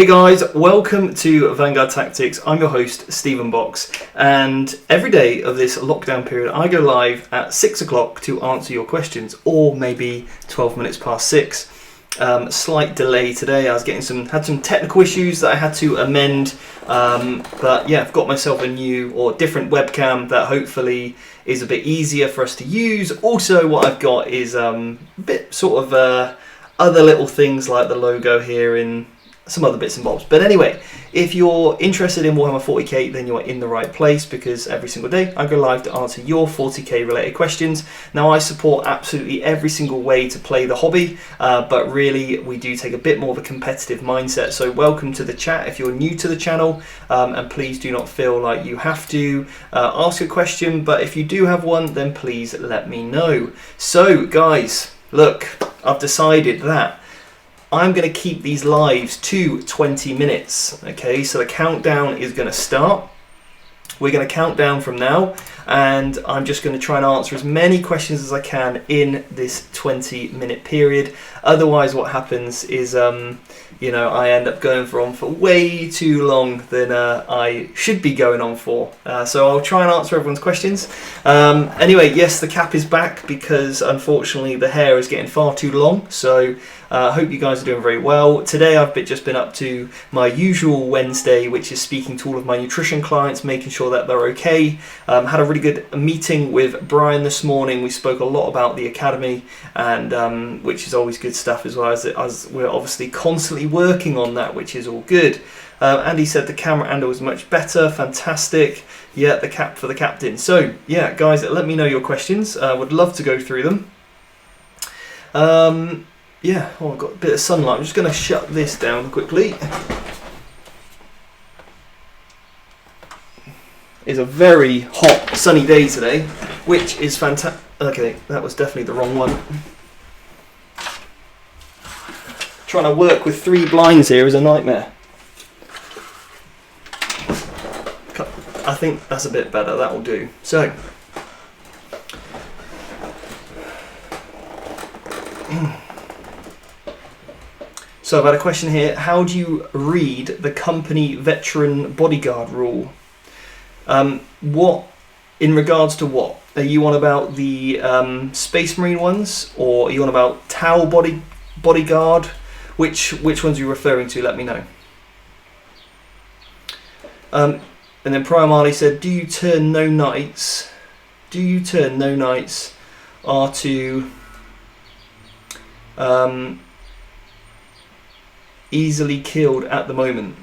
Hey guys, welcome to Vanguard Tactics. I'm your host, Stephen Box, and every day of this lockdown period I go live at 6 o'clock to answer your questions, or maybe 12 minutes past 6. Slight delay today. I was had some technical issues that I had to amend, but yeah, I've got myself a new or different webcam that hopefully is a bit easier for us to use. Also, what I've got is a bit sort of other little things like the logo here and some other bits and bobs. But anyway, if you're interested in Warhammer 40k, then you're in the right place, because every single day I go live to answer your 40k related questions. Now, I support absolutely every single way to play the hobby, but really we do take a bit more of a competitive mindset. So welcome to the chat if you're new to the channel, and please do not feel like you have to ask a question, but if you do have one, then please let me know. So guys, look, I've decided that I'm going to keep these lives to 20 minutes. Okay, so the countdown is going to start. We're going to count down from now, and I'm just going to try and answer as many questions as I can in this 20-minute period. Otherwise, what happens is, I end up going on for way too long than I should be going on for. So I'll try and answer everyone's questions. Anyway, yes, the cap is back because unfortunately the hair is getting far too long. So I hope you guys are doing very well. Today I've just been up to my usual Wednesday, which is speaking to all of my nutrition clients, making sure that they're okay. Had a really good meeting with Brian this morning. We spoke a lot about the academy, and which is always good stuff, as well as we're obviously constantly working on that, which is all good. Andy said the camera angle was much better. Fantastic. Yeah, the cap for the captain. So yeah, guys, let me know your questions. Would love to go through them. Yeah, I've got a bit of sunlight. I'm just going to shut this down quickly. It's a very hot, sunny day today, which is fantastic. Okay, that was definitely the wrong one. Trying to work with 3 blinds here is a nightmare. I think that's a bit better. That will do. So. So I've had a question here. How do you read the company veteran bodyguard rule? What, in regards to what? Are you on about the Space Marine ones, or are you on about Tau bodyguard? Which ones are you referring to? Let me know. And then Priamali said, do you turn no knights? Do you turn no knights are to easily killed at the moment?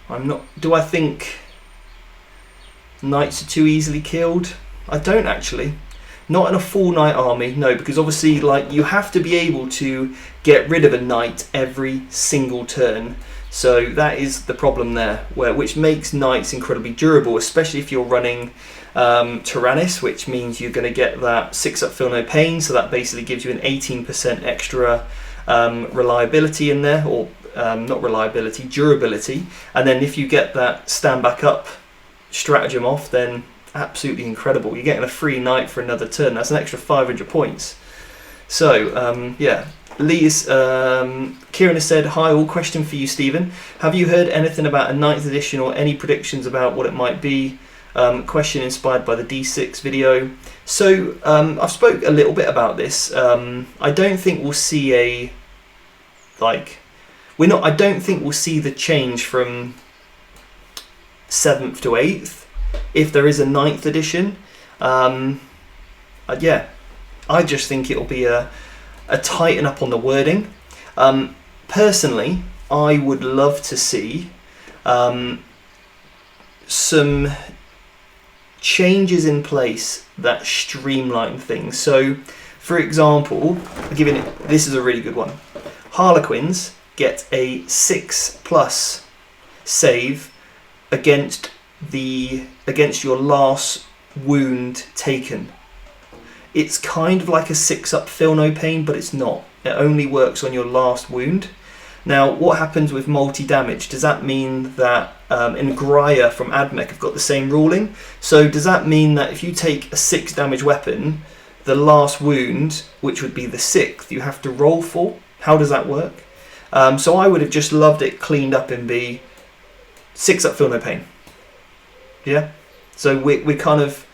I'm not. Do I think knights are too easily killed? I don't actually. Not in a full knight army, no, because obviously, like, you have to be able to get rid of a knight every single turn. So that is the problem there, which makes knights incredibly durable, especially if you're running Tyrannus, which means you're going to get that 6-up feel no pain. So that basically gives you an 18% extra reliability in there, or not reliability, durability. And then if you get that stand back up stratagem off, then absolutely incredible. You're getting a free knight for another turn. That's an extra 500 points. So yeah, Kieran has said, hi all, question for you, Stephen. Have you heard anything about a 9th edition or any predictions about what it might be? Question inspired by the D6 video. So I've spoke a little bit about this. I don't think we'll see I don't think we'll see the change from 7th to 8th if there is a 9th edition. Yeah, I just think it'll be a tighten up on the wording. Personally, I would love to see some changes in place that streamline things. So, for example, this is a really good one. Harlequins get a 6+ save against your last wound taken. It's kind of like a 6-up feel no pain, but it's not. It only works on your last wound. Now, what happens with multi-damage? Does that mean that, and Graya from AdMech have got the same ruling? So does that mean that if you take a 6 damage weapon, the last wound, which would be the 6th, you have to roll for? How does that work? So I would have just loved it cleaned up and be 6 up, feel no pain. Yeah. So we're kind of,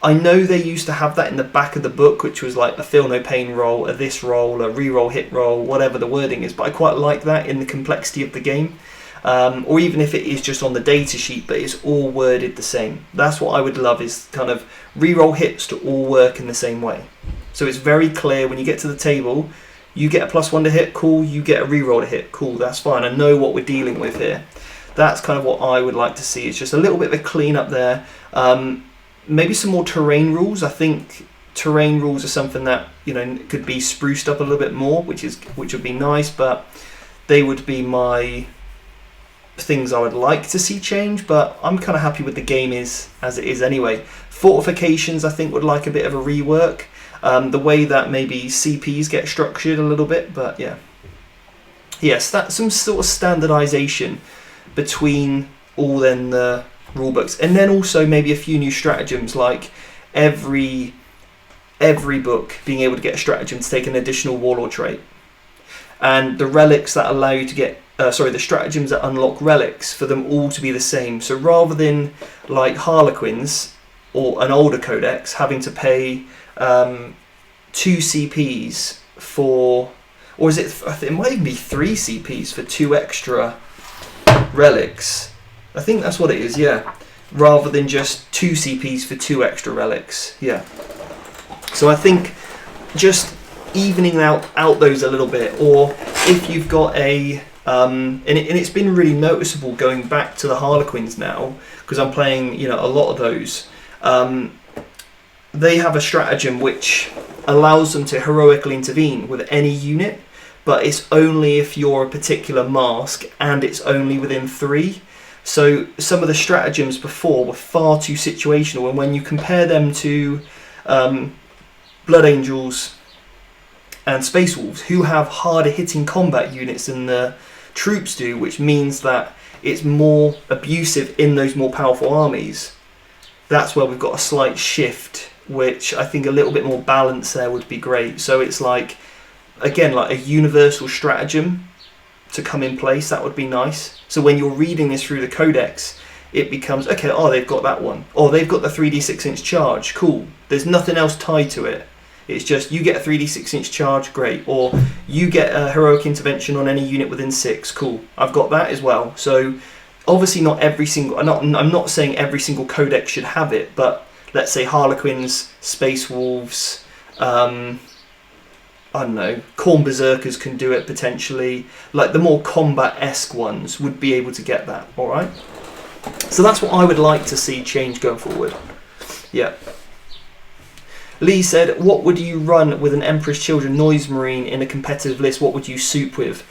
I know they used to have that in the back of the book, which was like a feel no pain roll, a this roll, a reroll hit roll, whatever the wording is. But I quite like that in the complexity of the game. Or even if it is just on the data sheet, but it's all worded the same. That's what I would love, is kind of reroll hits to all work in the same way. So it's very clear when you get to the table, you get a +1 to hit, cool, you get a reroll to hit, cool, that's fine. I know what we're dealing with here. That's kind of what I would like to see. It's just a little bit of a clean up there. Maybe some more terrain rules. I think terrain rules are something that, you know, could be spruced up a little bit more, which would be nice, but they would be my things I would like to see change, but I'm kind of happy with the game as it is anyway. Fortifications, I think, would like a bit of a rework. The way that maybe CPs get structured a little bit, but yeah. Yes, that's some sort of standardization between all then the rule books, and then also maybe a few new stratagems, like every book being able to get a stratagem to take an additional warlord trait, and the relics that allow you to get the stratagems that unlock relics, for them all to be the same. So rather than like Harlequins or an older codex having to pay 2 CPs for, or is it, it might even be 3 CPs for 2 extra relics. I think that's what it is, yeah. Rather than just 2 CPs for 2 extra relics, yeah. So I think just evening out those a little bit, or if you've got a and it's been really noticeable going back to the Harlequins now, because I'm playing, you know, a lot of those. They have a stratagem which allows them to heroically intervene with any unit, but it's only if you're a particular mask, and it's only within 3. So some of the stratagems before were far too situational, and when you compare them to Blood Angels and Space Wolves, who have harder hitting combat units than the troops do, which means that it's more abusive in those more powerful armies, that's where we've got a slight shift, which I think a little bit more balance there would be great. So it's like, again, like a universal stratagem to come in place, that would be nice. So when you're reading this through the codex, it becomes, okay, oh, they've got that one. Or they've got the 3d6" charge, cool. There's nothing else tied to it. It's just, you get a 3d6" charge, great. Or you get a heroic intervention on any unit within 6, cool. I've got that as well. So obviously not every single, I'm not saying every single codex should have it, but let's say Harlequins, Space Wolves, I don't know, Khorne Berserkers can do it potentially. Like the more combat-esque ones would be able to get that, alright? So that's what I would like to see change going forward. Yeah. Lee said, what would you run with an Emperor's Children Noise Marine in a competitive list? What would you soup with?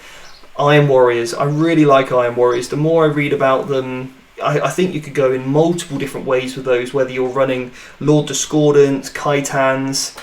Iron Warriors. I really like Iron Warriors. The more I read about them, I think you could go in multiple different ways with those, whether you're running Lord Discordant, Kaitans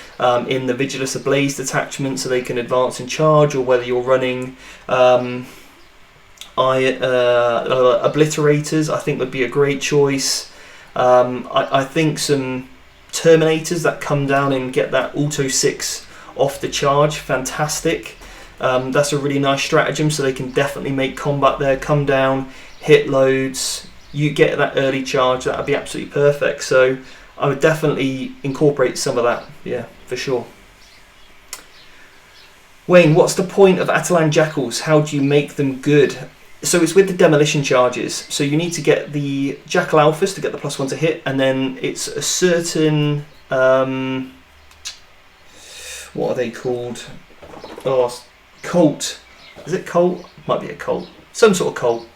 in the Vigilus Ablaze detachment so they can advance and charge, or whether you're running Obliterators, I think would be a great choice. I think some Terminators that come down and get that auto 6 off the charge, fantastic. That's a really nice stratagem, so they can definitely make combat there, come down, hit loads, you get that early charge, that would be absolutely perfect. So I would definitely incorporate some of that, yeah, for sure. Wayne, what's the point of Atalan Jackals? How do you make them good? So it's with the demolition charges. So you need to get the Jackal Alphas to get the +1 to hit, and then it's a certain, what are they called? Oh, Colt. Is it Colt? Might be a Colt. Some sort of Colt.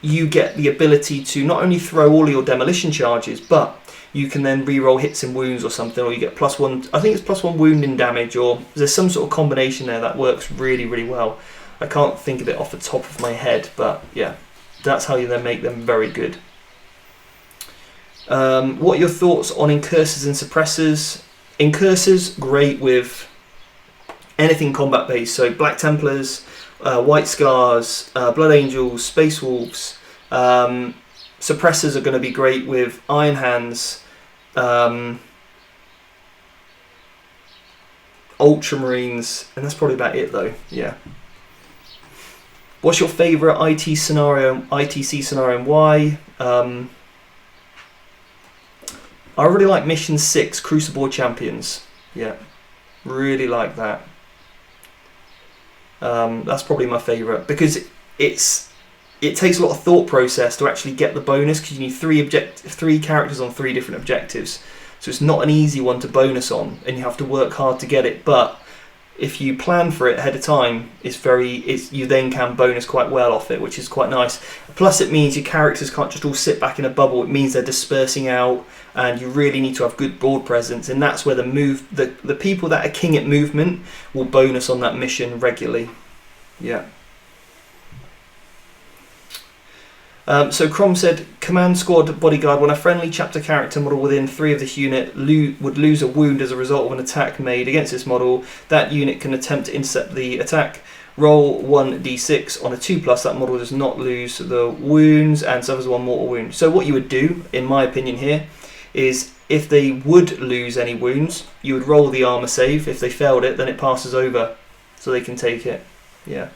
You get the ability to not only throw all of your demolition charges, but you can then re-roll hits and wounds or something, or you get +1, I think it's +1 wounding damage, or there's some sort of combination there that works really, really well. I can't think of it off the top of my head, but yeah, that's how you then make them very good. What are your thoughts on incursors and suppressors? Incursors, great with anything combat based, so Black Templars, White Scars, Blood Angels, Space Wolves. Suppressors are going to be great with Iron Hands, Ultramarines, and that's probably about it though, yeah. What's your favourite ITC scenario and why? I really like Mission 6, Crucible Champions. Yeah, really like that. That's probably my favourite because it takes a lot of thought process to actually get the bonus because you need three characters on 3 different objectives. So it's not an easy one to bonus on, and you have to work hard to get it. But if you plan for it ahead of time, you then can bonus quite well off it, which is quite nice. Plus, it means your characters can't just all sit back in a bubble. It means they're dispersing out, and you really need to have good board presence. And that's where the people that are king at movement will bonus on that mission regularly. Yeah. So Crom said, Command Squad Bodyguard, when a friendly chapter character model within 3 of this unit would lose a wound as a result of an attack made against this model, that unit can attempt to intercept the attack. Roll 1d6 on a 2+, that model does not lose the wounds and suffers 1 mortal wound. So what you would do, in my opinion here, is if they would lose any wounds, you would roll the armour save. If they failed it, then it passes over, so they can take it. Yeah.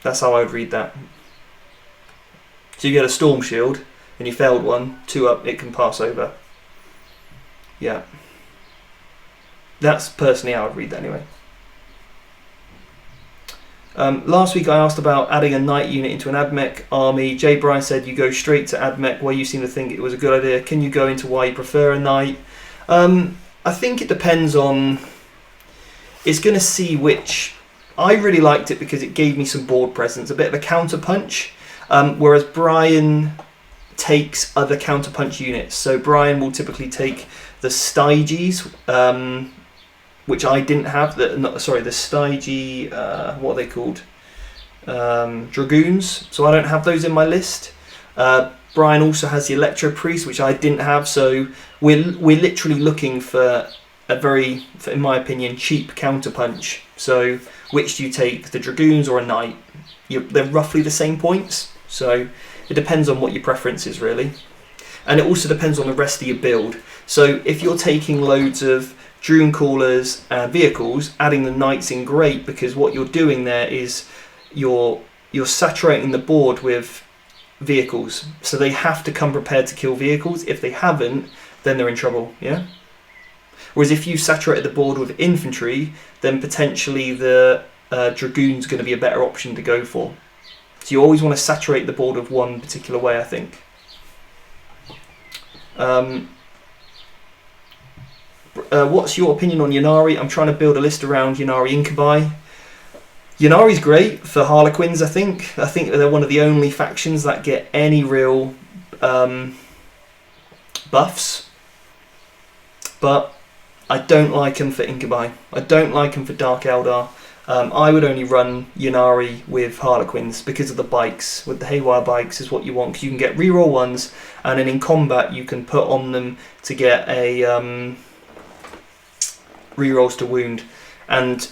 That's how I would read that. So you get a storm shield and you failed one, 2 up, it can pass over. Yeah. That's personally how I would read that anyway. Last week I asked about adding a knight unit into an AdMech army. Jay Bryan said you go straight to AdMech where you seem to think it was a good idea. Can you go into why you prefer a knight? I think it depends on... It's going to see which... I really liked it because it gave me some board presence, a bit of a counter punch. Whereas Brian takes other counterpunch units. So Brian will typically take the Styges, which I didn't have. The Styge, what are they called? Dragoons. So I don't have those in my list. Brian also has the Electro Priest, which I didn't have. So we're literally looking for a very, in my opinion, cheap counterpunch. So which do you take, the Dragoons or a Knight? They're roughly the same points. So it depends on what your preference is really. And it also depends on the rest of your build. So if you're taking loads of Druid Callers and vehicles, adding the Knights in great, because what you're doing there is you're saturating the board with vehicles. So they have to come prepared to kill vehicles. If they haven't, then they're in trouble, yeah? Whereas if you saturated the board with infantry, then potentially the Dragoon's going to be a better option to go for. So you always want to saturate the board with one particular way, I think. What's your opinion on Ynnari? I'm trying to build a list around Ynnari Incubi. Ynnari's great for Harlequins, I think. I think they're one of the only factions that get any real buffs. But I don't like them for Incubi. I don't like them for Dark Eldar. I would only run Ynnari with Harlequins because of the bikes. With the Haywire bikes is what you want, because you can get reroll ones, and then in combat you can put on them to get a rerolls to wound, and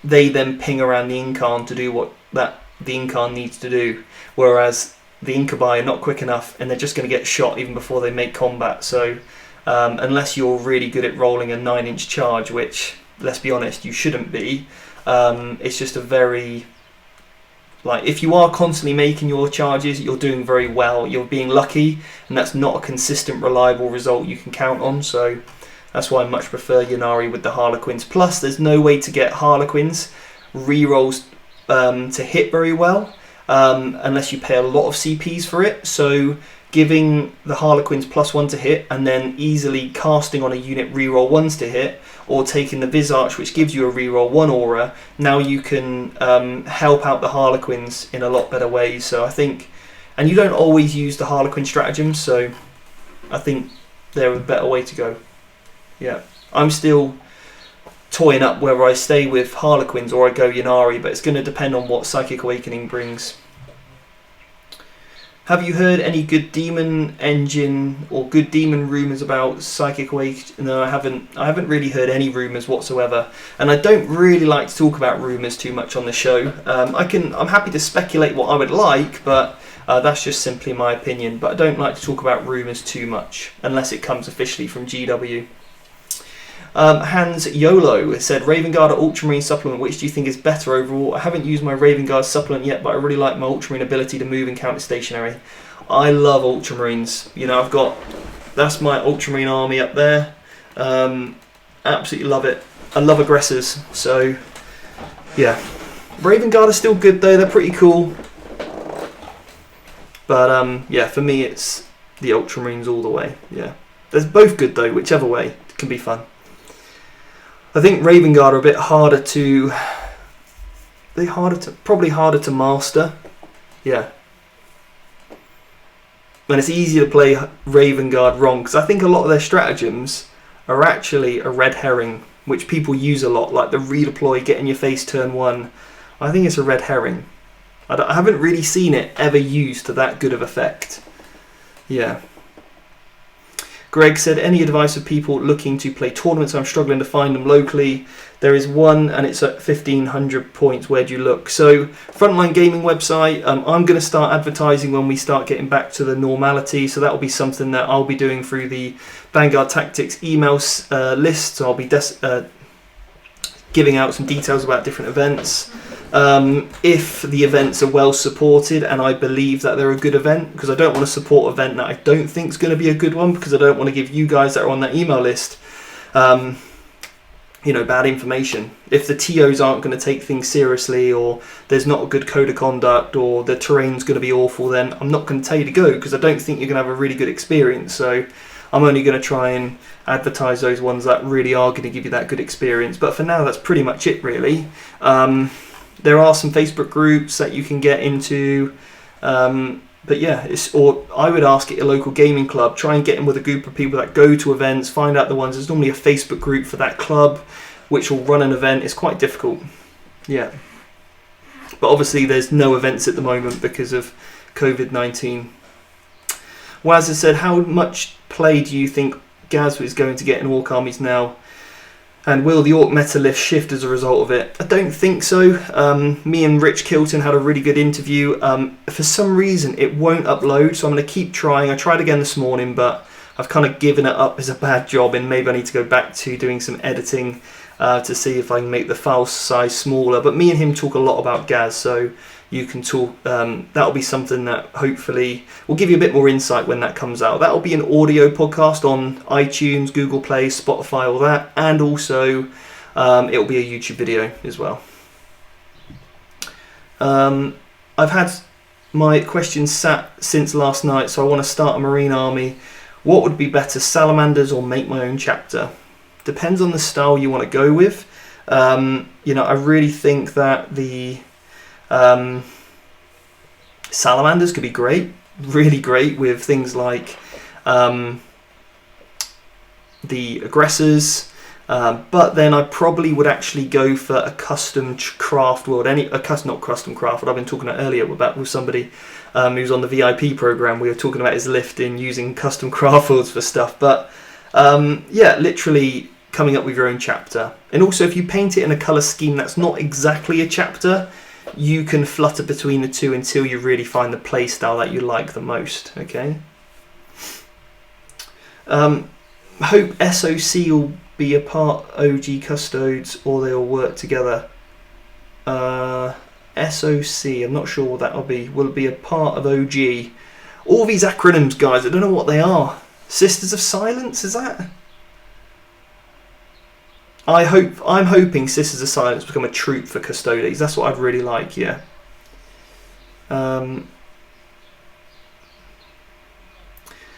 they then ping around the Incarn to do what the Incarn needs to do. Whereas the Incubi are not quick enough, and they're just going to get shot even before they make combat. So unless you're really good at rolling a 9-inch charge, which, let's be honest, you shouldn't be. It's just a very, like, if you are constantly making your charges, you're doing very well. You're being lucky, and that's not a consistent, reliable result you can count on. So that's why I much prefer Ynnari with the Harlequins. Plus, there's no way to get Harlequins rerolls to hit very well unless you pay a lot of CPs for it. So giving the Harlequins +1 to hit and then easily casting on a unit reroll 1s to hit, or taking the Visarch, which gives you a reroll 1 aura, now you can help out the Harlequins in a lot better ways. So I think, and you don't always use the Harlequin stratagems, so I think they're a better way to go. Yeah, I'm still toying up whether I stay with Harlequins or I go Ynnari, but it's going to depend on what Psychic Awakening brings. Have you heard any good demon engine or good demon rumours about Psychic Awakening? No, I haven't really heard any rumours whatsoever, and I don't really like to talk about rumours too much on the show. I'm happy to speculate what I would like, but that's just simply my opinion. But I don't like to talk about rumours too much unless it comes officially from GW. Hans YOLO said, Raven Guard or Ultramarine supplement, which do you think is better overall? I haven't used my Raven Guard supplement yet, but I really like my Ultramarine ability to move and counter stationary. I love Ultramarines. You know, that's my Ultramarine army up there. Absolutely love it. I love aggressors, so yeah. Raven Guard are still good though, they're pretty cool. But yeah, for me it's the Ultramarines all the way, yeah. They're both good though, whichever way, it can be fun. I think Raven Guard are a bit harder to... probably harder to master, yeah. And it's easier to play Raven Guard wrong, because I think a lot of their stratagems are actually a red herring, which people use a lot, like the redeploy, get in your face turn 1. I think it's a red herring. I haven't really seen it ever used to that good of effect. Yeah. Greg said, any advice for people looking to play tournaments? I'm struggling to find them locally. There is one and it's at 1,500 points. Where do you look? So, Frontline Gaming website. I'm going to start advertising when we start getting back to the normality. So that will be something that I'll be doing through the Vanguard Tactics email list. So I'll be giving out some details about different events. If the events are well supported and I believe that they're a good event, because I don't want to support an event that I don't think is going to be a good one, because I don't want to give you guys that are on that email list you know, bad information. If the TOs aren't going to take things seriously, or there's not a good code of conduct, or the terrain's going to be awful, then I'm not going to tell you to go, because I don't think you're going to have a really good experience. So I'm only going to try and advertise those ones that really are going to give you that good experience. But for now, that's pretty much it, really. There are some Facebook groups that you can get into, but yeah, or I would ask at your local gaming club, try and get in with a group of people that go to events, find out the ones. There's normally a Facebook group for that club which will run an event. It's quite difficult, yeah. But obviously there's no events at the moment because of COVID-19. Waz has said, how much play do you think Gaz is going to get in Orc armies now? And will the Orc meta list shift as a result of it? I don't think so. Me and Rich Kilton had a really good interview. For some reason, it won't upload, so I'm going to keep trying. I tried again this morning, but I've kind of given it up as a bad job, and maybe I need to go back to doing some editing to see if I can make the file size smaller. But me and him talk a lot about Gaz, so you can talk. That'll be something that hopefully will give you a bit more insight when that comes out. That'll be an audio podcast on iTunes, Google Play, Spotify, all that, and also it'll be a YouTube video as well. I've had my questions sat since last night, so I want to start a Marine army. What would be better, salamanders or make my own chapter? Depends on the style you want to go with. You know, I really think that the salamanders could be great, really great with things like the aggressors, but then I probably would actually go for a custom craft world, not custom craft, what I've been talking about earlier with somebody who's on the VIP program. We were talking about his lifting, using custom craft worlds for stuff, but yeah, literally coming up with your own chapter. And also, if you paint it in a colour scheme that's not exactly a chapter, you can flutter between the two until you really find the play style that you like the most. Okay. Hope SOC will be a part OG Custodes, or they'll work together. SOC, I'm not sure what that'll be. Will it be a part of OG? All these acronyms, guys, I don't know what they are. Sisters of Silence, is that? I'm hoping Sisters of Silence become a troop for Custodes. That's what I'd really like, yeah.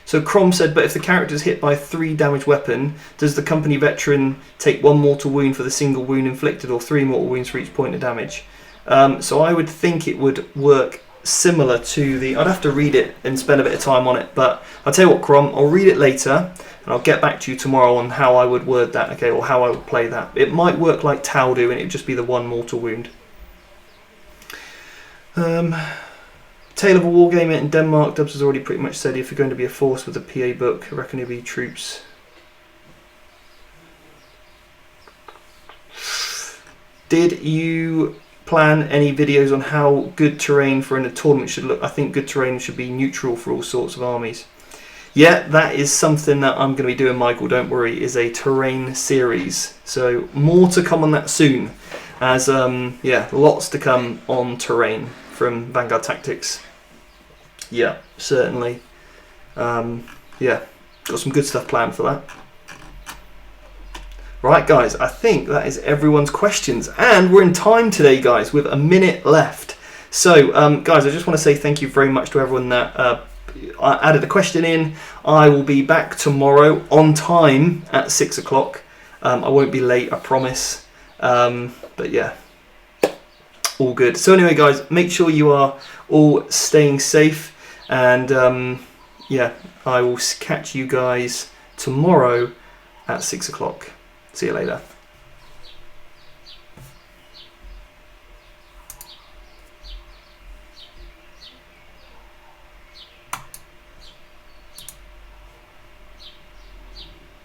So Crom said, but if the character is hit by a 3 damage weapon, does the company veteran take 1 mortal wound for the single wound inflicted, or 3 mortal wounds for each point of damage? So I would think it would work similar to the... I'd have to read it and spend a bit of time on it, but I'll tell you what, Crom, I'll read it later, and I'll get back to you tomorrow on how I would word that, okay, or how I would play that. It might work like Tau do, and it'd just be the 1 mortal wound. Tale of a Wargamer in Denmark. Dubs has already pretty much said if you're going to be a force with a PA book, I reckon it'll be troops. Did you plan any videos on how good terrain for in a tournament should look? I think good terrain should be neutral for all sorts of armies. yeah, that is something that I'm going to be doing, Michael, don't worry, is a terrain series. So more to come on that soon, as yeah, lots to come on terrain from Vanguard Tactics. Yeah, certainly. Yeah, got some good stuff planned for that. Right, guys, I think that is everyone's questions, and we're in time today, guys, with a minute left. So, guys, I just want to say thank you very much to everyone that added a question in. I will be back tomorrow on time at 6 o'clock. I won't be late, I promise. But yeah, all good. So anyway, guys, make sure you are all staying safe, and yeah, I will catch you guys tomorrow at 6 o'clock. See you later.